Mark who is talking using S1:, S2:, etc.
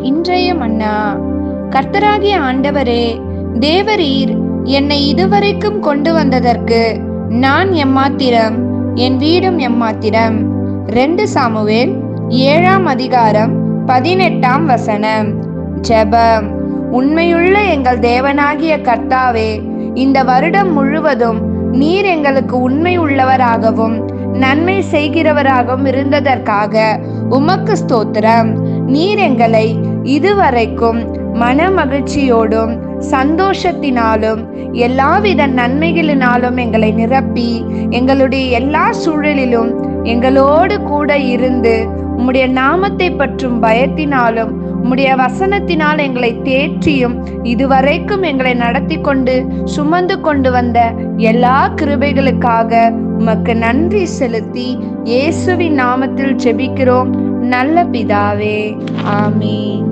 S1: இன்றைய மன்னா. கர்த்தராகிய ஆண்டவரே, தேவரீர் என்னை இதுவரைக்கும் கொண்டு வந்ததற்கு நான் எம்மாத்திரம், என் வீடும் எம்மாத்திரம். 2 சாமுவேல் 7ஆம் அதிகாரம் 18ஆம் வசனம். ஜெபம். உண்மையுள்ள எங்கள் தேவனாகிய கர்த்தாவே, இந்த வருடம் முழுவதும் நீர் எங்களுக்கு உண்மை உள்ளவராகவும் நன்மை செய்கிறவராகவும் இருந்ததற்காக உமக்கு ஸ்தோத்திரம். நீர் எங்களை இதுவரைக்கும் மன மகிழ்ச்சியோடும் சந்தோஷத்தினாலும் எல்லாவித நன்மைகளினாலும் எங்களை நிரப்பி எங்களுடைய எல்லா சூழலிலும் எங்களோடு கூட இருந்து உம்முடைய நாமத்தை பற்றும் பயத்தினாலும் உம்முடைய வசனத்தினால் எங்களை தேற்றியும் இதுவரைக்கும் எங்களை நடத்தி கொண்டு சுமந்து கொண்டு வந்த எல்லா கிருபைகளுக்காக உமக்கு நன்றி செலுத்தி இயேசுவின் நாமத்தில் ஜெபிக்கிறோம் நல்ல பிதாவே. ஆமீன்.